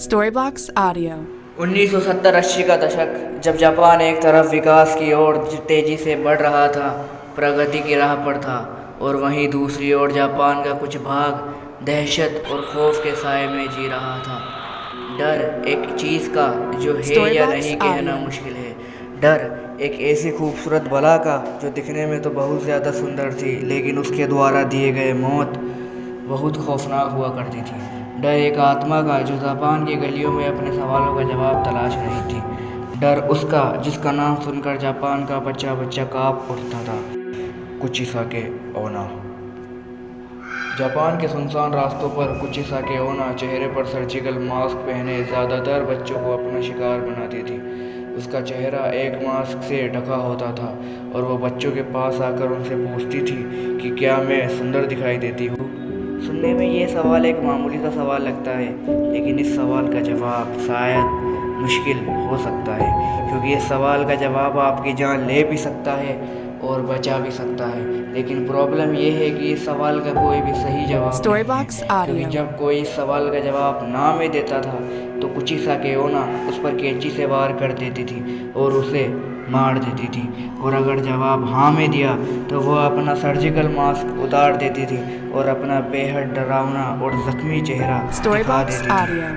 Storybox Audio. 1970-80 का दशक, जब जापान एक तरफ विकास की ओर तेज़ी से बढ़ रहा था, प्रगति की राह पर था, और वहीं दूसरी ओर जापान का कुछ भाग दहशत और खौफ के साए में जी रहा था। डर एक चीज़ का जो है या Storybox नहीं कहना Audio. मुश्किल है। डर एक ऐसी खूबसूरत बला का जो दिखने में तो बहुत ज़्यादा सुंदर थी, लेकिन उसके द्वारा दिए गए मौत बहुत खौफनाक हुआ करती थी। डर एक आत्मा का जो जापान की गलियों में अपने सवालों का जवाब तलाश रही थी। डर उसका जिसका नाम सुनकर जापान का बच्चा बच्चा काँप उठता था। कुचिसाके ओना। जापान के सुनसान रास्तों पर कुचिसाके ओना चेहरे पर सर्जिकल मास्क पहने ज़्यादातर बच्चों को अपना शिकार बनाती थी। उसका चेहरा एक मास्क से ढका होता था और वो बच्चों के पास आकर उनसे पूछती थी कि क्या मैं सुंदर दिखाई देती हूँ। सुनने में ये सवाल एक मामूली सा सवाल लगता है, लेकिन इस सवाल का जवाब शायद मुश्किल हो सकता है, क्योंकि इस सवाल का जवाब आपकी जान ले भी सकता है और बचा भी सकता है। लेकिन प्रॉब्लम ये है कि इस सवाल का कोई भी सही जवाब नहीं Storybox है, क्योंकि Audio. जब कोई इस सवाल का जवाब ना में देता था तो कुचिसाके ओना उस पर कैंची से वार कर देती थी और उसे मार देती थी, और अगर जवाब हाँ में दिया तो वह अपना सर्जिकल मास्क उतार देती थी और अपना बेहद डरावना और जख्मी चेहरा दिखा Storybox देती थी। Audio.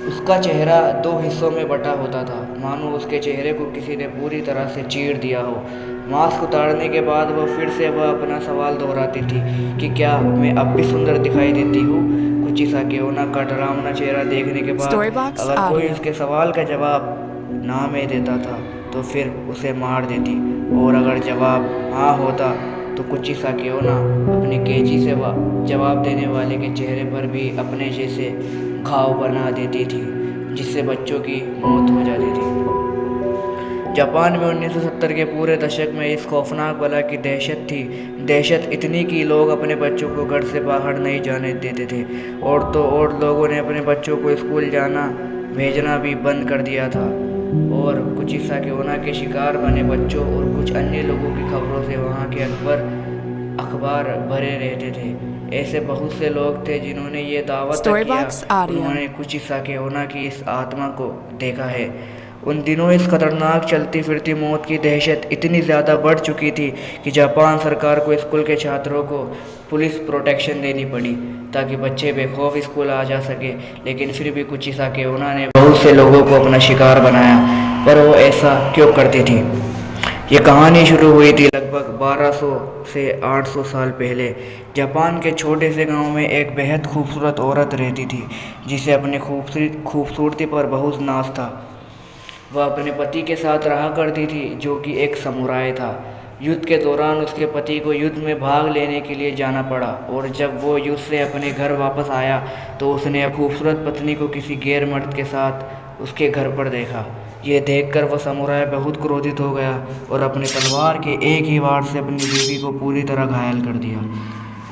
उसका चेहरा दो हिस्सों में बटा होता था, मानो उसके चेहरे को किसी ने पूरी तरह से चीर दिया हो। मास्क उतारने के बाद वह अपना सवाल दोहराती थी कि क्या मैं अब भी सुंदर दिखाई देती हूँ। कुचिसाके ओना का डरावना चेहरा देखने के बाद Storybox अगर कोई Audio. उसके सवाल का जवाब ना में देता था तो फिर उसे मार देती, और अगर जवाब हाँ होता तो कुचिसाके ओना अपनी कैंची से जवाब देने वाले के चेहरे पर भी अपने जैसे घाव बना देती थी, जिससे बच्चों की मौत हो जाती थी। जापान में 1970 के पूरे दशक में इस खौफनाक बला की दहशत थी। दहशत इतनी कि लोग अपने बच्चों को घर से बाहर नहीं जाने देते थे, और तो और लोगों ने अपने बच्चों को स्कूल जाना भेजना भी बंद कर दिया था। और कुचिसाके ओना के शिकार बने बच्चों और कुछ अन्य लोगों की खबरों से वहाँ के अखबार भरे रहते थे। ऐसे बहुत से लोग थे जिन्होंने ये दावा तक किया Storybox Audio. उन्होंने कुचिसाके ओना की इस आत्मा को देखा है। उन दिनों इस खतरनाक चलती फिरती मौत की दहशत इतनी ज़्यादा बढ़ चुकी थी कि जापान सरकार को स्कूल के छात्रों को पुलिस प्रोटेक्शन देनी पड़ी ताकि बच्चे बेखौफ स्कूल आ जा सके। लेकिन फिर भी कुचिसाके ओना ने बहुत से लोगों को अपना शिकार बनाया, पर वो ऐसा क्यों करती थी? ये कहानी शुरू हुई थी लगभग 1200 से 800 साल पहले। जापान के छोटे से गांव में एक बेहद खूबसूरत औरत रहती थी, जिसे अपनी खूबसूरती पर बहुत नाज था। वह अपने पति के साथ रहा करती थी, जो कि एक समुराय था। युद्ध के दौरान उसके पति को युद्ध में भाग लेने के लिए जाना पड़ा, और जब वो युद्ध से अपने घर वापस आया तो उसने खूबसूरत पत्नी को किसी गैर मर्द के साथ उसके घर पर देखा। ये देखकर वह समुराय बहुत क्रोधित हो गया और अपनी तलवार के एक ही वार से अपनी बीवी को पूरी तरह घायल कर दिया।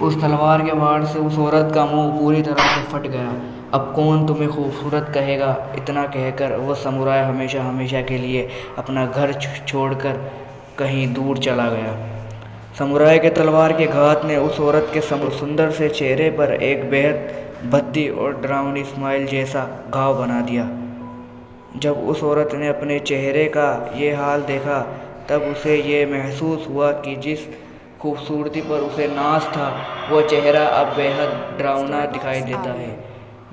उस तलवार के वार से उस औरत का मुंह पूरी तरह से फट गया। अब कौन तुम्हें खूबसूरत कहेगा? इतना कहकर वह समुराय हमेशा हमेशा के लिए अपना घर छोड़कर कहीं दूर चला गया। समुराय के तलवार के घात ने उस औरत के सुंदर से चेहरे पर एक बेहद भद्दी और डरावनी स्माइल जैसा घाव बना दिया। जब उस औरत ने अपने चेहरे का ये हाल देखा, तब उसे ये महसूस हुआ कि जिस खूबसूरती पर उसे नाज था, वह चेहरा अब बेहद डरावना दिखाई देता है।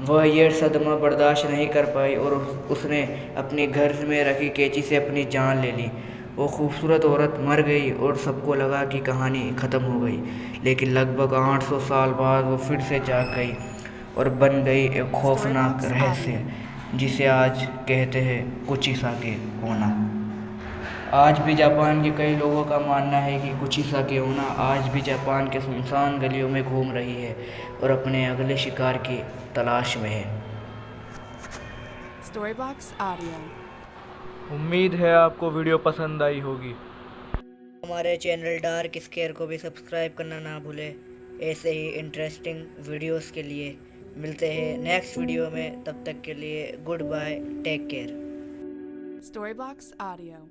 वह यह सदमा बर्दाश्त नहीं कर पाई और उसने अपनी घर में रखी कैंची से अपनी जान ले ली। वो खूबसूरत औरत मर गई और सबको लगा कि कहानी ख़त्म हो गई, लेकिन लगभग 800 साल बाद वो फिर से जाग गई और बन गई एक खौफनाक रहस्य, जिसे आज कहते हैं कुचिसाके ओना। आज भी जापान के कई लोगों का मानना है कि कुचिसाके ओना आज भी जापान के सुनसान गलियों में घूम रही है और अपने अगले शिकार की तलाश में है। Storybox Audio. उम्मीद है आपको वीडियो पसंद आई होगी। हमारे चैनल डार्क स्केयर को भी सब्सक्राइब करना ना भूलें। ऐसे ही इंटरेस्टिंग वीडियोस के लिए मिलते हैं नेक्स्ट वीडियो में। तब तक के लिए goodbye, take care. Storybox Audio.